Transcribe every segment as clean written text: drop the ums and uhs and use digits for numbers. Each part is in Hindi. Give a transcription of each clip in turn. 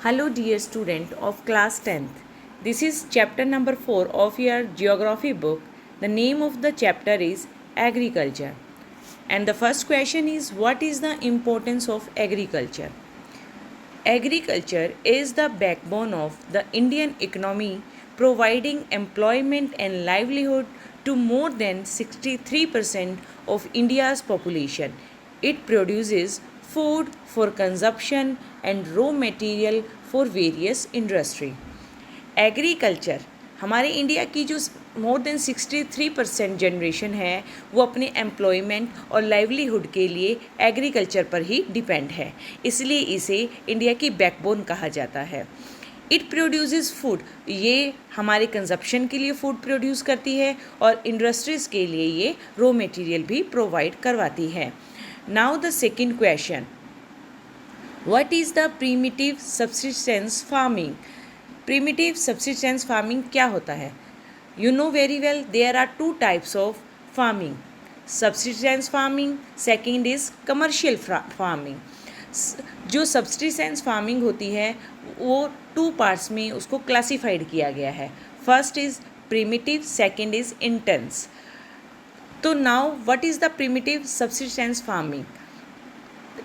Hello, dear student of class 10th. This is chapter number 4 of your geography book. The name of the chapter is Agriculture. And the first question is, what is the importance of agriculture? Agriculture is the backbone of the Indian economy, providing employment and livelihood to more than 63% of India's population. It produces food for consumption and raw material for various industry. Agriculture हमारे इंडिया की जो मोर देन 63% जनरेशन है वो अपने एम्प्लॉयमेंट और लाइवलीहुड के लिए एग्रीकल्चर पर ही डिपेंड है, इसलिए इसे इंडिया की बैकबोन कहा जाता है. इट प्रोड्यूसेस फूड, ये हमारे कंजप्शन के लिए फूड प्रोड्यूस करती है और इंडस्ट्रीज़ के लिए ये रॉ मटेरियल भी प्रोवाइड करवाती है. Now the second question, what is the primitive subsistence farming? Primitive subsistence farming क्या होता है? You know very well there are two types of farming, subsistence farming, second is commercial farming. जो सब्सिस्टेंस फार्मिंग होती है वो टू पार्ट्स में उसको क्लासिफाइड किया गया है. First is primitive, second is intense. तो now what is the primitive subsistence farming?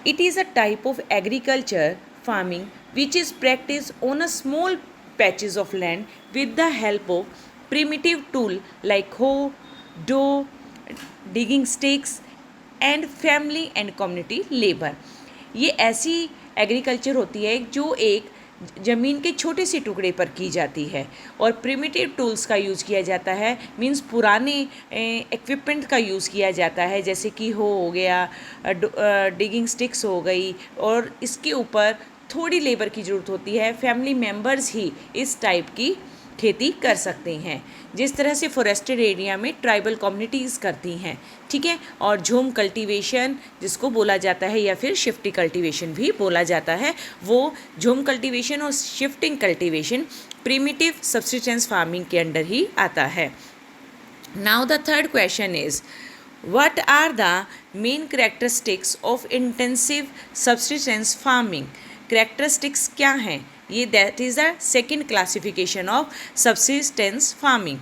It is a type of agriculture farming which is practiced on a small patches of land with the help of primitive tool like hoe, dough, digging sticks and family and community labor. ये ऐसी एग्रीकल्चर होती है जो एक ज़मीन के छोटे से टुकड़े पर की जाती है और प्रिमिटिव टूल्स का यूज़ किया जाता है. मींस पुराने इक्विपमेंट का यूज़ किया जाता है, जैसे कि हो गया, डिगिंग स्टिक्स हो गई, और इसके ऊपर थोड़ी लेबर की ज़रूरत होती है. फैमिली मेम्बर्स ही इस टाइप की खेती कर सकते हैं, जिस तरह से फॉरेस्टेड एरिया में ट्राइबल कम्युनिटीज़ करती हैं. ठीक है. और झूम कल्टीवेशन जिसको बोला जाता है या फिर शिफ्टिंग कल्टीवेशन भी बोला जाता है, वो झूम कल्टीवेशन और shifting cultivation primitive subsistence farming के अंडर ही आता है. Now the third question is, what are the main characteristics of intensive subsistence farming? Characteristics क्या हैं? ये that is the second classification of subsistence farming.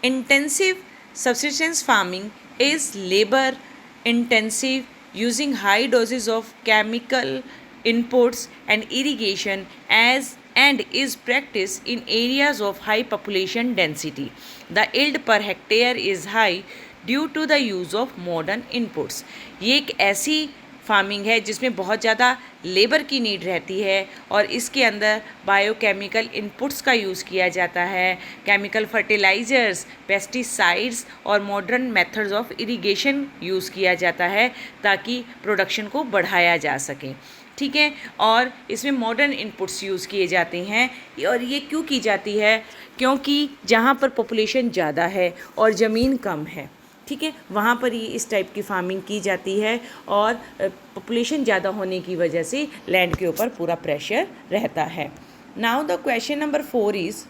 Intensive subsistence farming is labor intensive, using high doses of chemical inputs and irrigation and is practiced in areas of high population density. The yield per hectare is high due to the use of modern inputs. ये एक ऐसी फार्मिंग है जिसमें बहुत ज़्यादा लेबर की नीड रहती है और इसके अंदर बायोकेमिकल इनपुट्स का यूज़ किया जाता है, केमिकल फर्टिलाइज़र्स, पेस्टिसाइड्स और modern methods of irrigation use किया जाता है ताकि प्रोडक्शन को बढ़ाया जा सके. ठीक है. और इसमें मॉडर्न इनपुट्स यूज़ किए जाते हैं और ये क्यों की जाती है? क्योंकि जहाँ पर पॉपुलेशन ज़्यादा है और ज़मीन कम है, ठीक है, वहाँ पर ये इस टाइप की फार्मिंग की जाती है और पॉपुलेशन ज़्यादा होने की वजह से लैंड के ऊपर पूरा प्रेशर रहता है. Now the question number 4 is,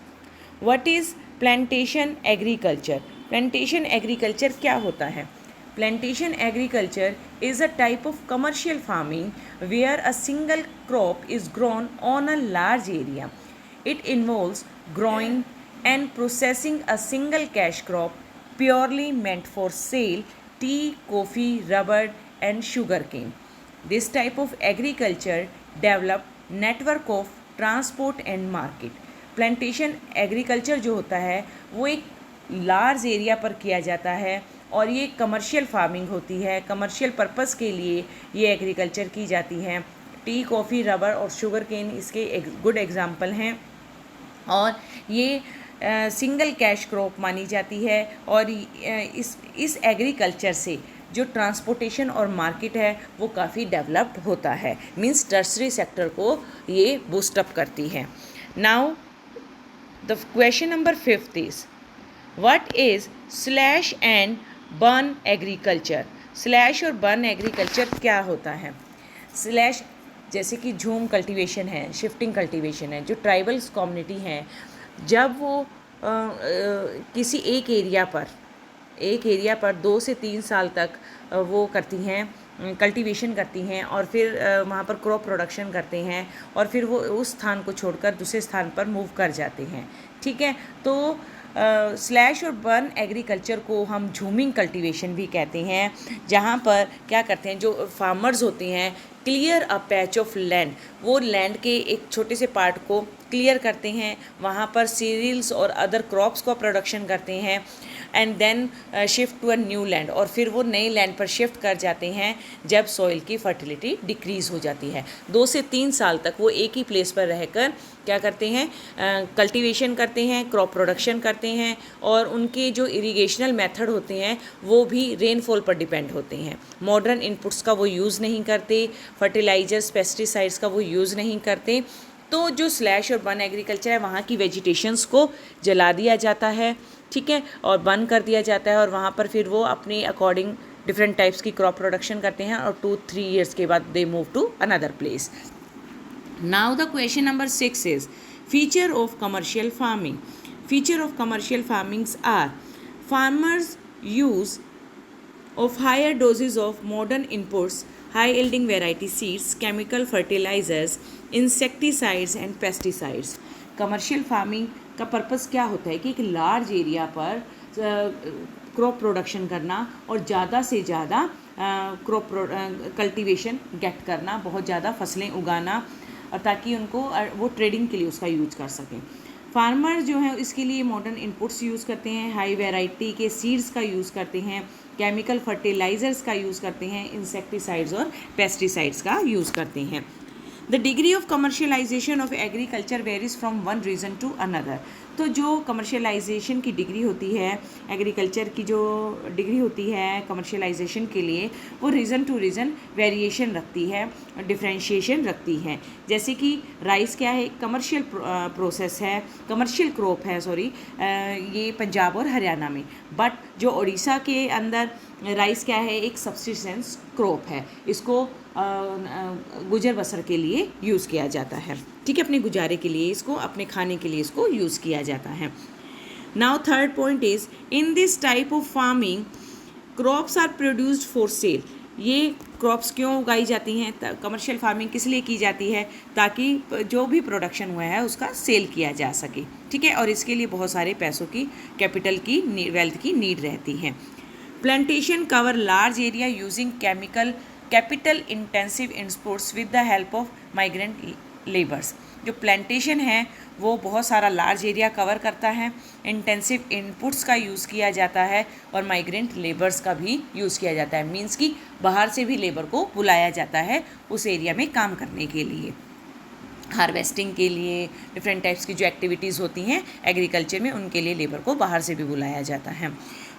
what is plantation agriculture? Plantation agriculture क्या होता है? Plantation agriculture is a type of commercial farming where a single crop is grown on a large area. It involves growing and processing a single cash crop purely meant for sale, tea, coffee, rubber and sugarcane. This type of agriculture developed network of transport and market. Plantation agriculture जो होता है वो एक लार्ज एरिया पर किया जाता है और ये कमर्शियल फार्मिंग होती है. कमर्शियल पर्पस के लिए ये एग्रीकल्चर की जाती है. टी, कॉफ़ी, रबर और शुगर केन इसके गुड एग्जाम्पल हैं और ये सिंगल कैश क्रॉप मानी जाती है और इस एग्रीकल्चर से जो ट्रांसपोर्टेशन और मार्केट है वो काफ़ी डेवलप्ड होता है. मींस टर्सरी सेक्टर को ये बूस्टअप करती है. Now the question number 5 is, what is slash and burn agriculture? Slash और बर्न एग्रीकल्चर क्या होता है? स्लैश जैसे कि झूम कल्टीवेशन है, शिफ्टिंग कल्टीवेशन है, जो ट्राइबल्स कम्युनिटी हैं जब वो किसी एक एरिया पर 2 से 3 साल तक वो करती हैं कल्टीवेशन करती हैं और फिर वहाँ पर क्रॉप प्रोडक्शन करते हैं और फिर वो उस स्थान को छोड़कर दूसरे स्थान पर मूव कर जाते हैं। ठीक है, तो स्लैश और बर्न एग्रीकल्चर को हम झूमिंग कल्टीवेशन भी कहते हैं, जहाँ पर क्या करते हैं, जो फार्मर्स होते हैं clear a patch of land, वो लैंड के एक छोटे से पार्ट को क्लियर करते हैं, वहाँ पर सीरियल्स और अदर क्रॉप्स को प्रोडक्शन करते हैं and then shift to a new land, और फिर वो नए लैंड पर शिफ्ट कर जाते हैं जब सॉइल की फर्टिलिटी डिक्रीज़ हो जाती है। 2 से 3 साल तक वो एक ही प्लेस पर रहकर क्या करते हैं, कल्टीवेशन करते हैं, क्रॉप प्रोडक्शन करते हैं, और उनके जो इरिगेशनल मेथड होते हैं वो भी रेनफॉल पर डिपेंड होते हैं। मॉडर्न इनपुट्स का वो यूज़ नहीं करते, फर्टिलाइजर्स पेस्टिसाइड्स का वो यूज़ नहीं करते। तो जो स्लैश और बर्न एग्रीकल्चर है, वहाँ की वेजिटेशंस को जला दिया जाता है, ठीक है, और बर्न कर दिया जाता है, और वहाँ पर फिर वो अपने अकॉर्डिंग डिफरेंट टाइप्स की क्रॉप प्रोडक्शन करते हैं, और 2-3 ईयर्स के बाद they move to another place. Now the question number 6 is feature of commercial farming. Feature of commercial farmings are farmers use of higher doses of modern inputs, high yielding variety seeds, chemical fertilizers, insecticides and pesticides। Commercial farming का पर्पस क्या होता है कि एक लार्ज एरिया पर क्रॉप प्रोडक्शन करना और ज़्यादा से ज़्यादा क्रॉप कल्टीवेशन गेट करना, बहुत ज़्यादा फसलें उगाना, और ताकि उनको वो ट्रेडिंग के लिए उसका यूज कर सकें। फार्मर जो है इसके लिए मॉडर्न इनपुट्स यूज़ करते हैं, हाई वैरायटी के सीड्स का यूज़ करते हैं, केमिकल फर्टिलाइजर्स का यूज़ करते हैं, इंसेक्टिसाइड्स और पेस्टिसाइड्स का यूज़ करते हैं। The degree of commercialization of agriculture varies from one region to another. तो जो कमर्शियलाइजेशन की डिग्री होती है, एग्रीकल्चर की जो डिग्री होती है कमर्शियलाइजेशन के लिए, वो रीज़न टू रीज़न वेरिएशन रखती है, डिफ्रेंशिएशन रखती है। जैसे कि राइस क्या है, कमर्शियल प्रोसेस है, कमर्शियल क्रॉप है, ये पंजाब और हरियाणा में, बट जो उड़ीसा के अंदर राइस क्या है, एक सब्सिस्टेंस क्रॉप है, इसको गुजर बसर के लिए यूज़ किया जाता है, ठीक है, अपने गुजारे के लिए, इसको अपने खाने के लिए इसको यूज़ किया जाता है। Now third point is in this type of farming crops are produced for sale. ये क्रॉप्स क्यों उगाई जाती हैं, कमर्शियल फार्मिंग किस लिए की जाती है, ताकि जो भी प्रोडक्शन हुआ है उसका सेल किया जा सके, ठीक है, और इसके लिए बहुत सारे पैसों की, कैपिटल की, वेल्थ की नीड रहती है। Plantation cover large area using capital intensive inputs with the help of migrant labours. जो प्लांटेशन है वो बहुत सारा लार्ज एरिया कवर करता है, इंटेंसिव इनपुट्स का यूज़ किया जाता है, और माइग्रेंट लेबर्स का भी यूज़ किया जाता है। मीन्स कि बाहर से भी लेबर को बुलाया जाता है उस एरिया में काम करने के लिए, हार्वेस्टिंग के लिए, डिफरेंट टाइप्स की जो एक्टिविटीज़ होती हैं एग्रीकल्चर में, उनके लिए लेबर को बाहर से भी बुलाया जाता है।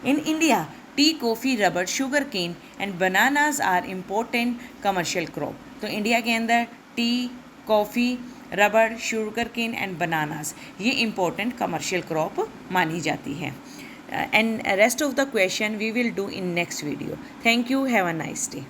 In India tea, coffee, rubber, sugar cane and bananas are important commercial crop. तो इंडिया के अंदर tea, coffee, rubber, sugar cane and bananas ये इम्पोर्टेंट कमर्शियल क्रॉप मानी जाती है। And rest of the question we will do in next video. Thank you, have a nice day.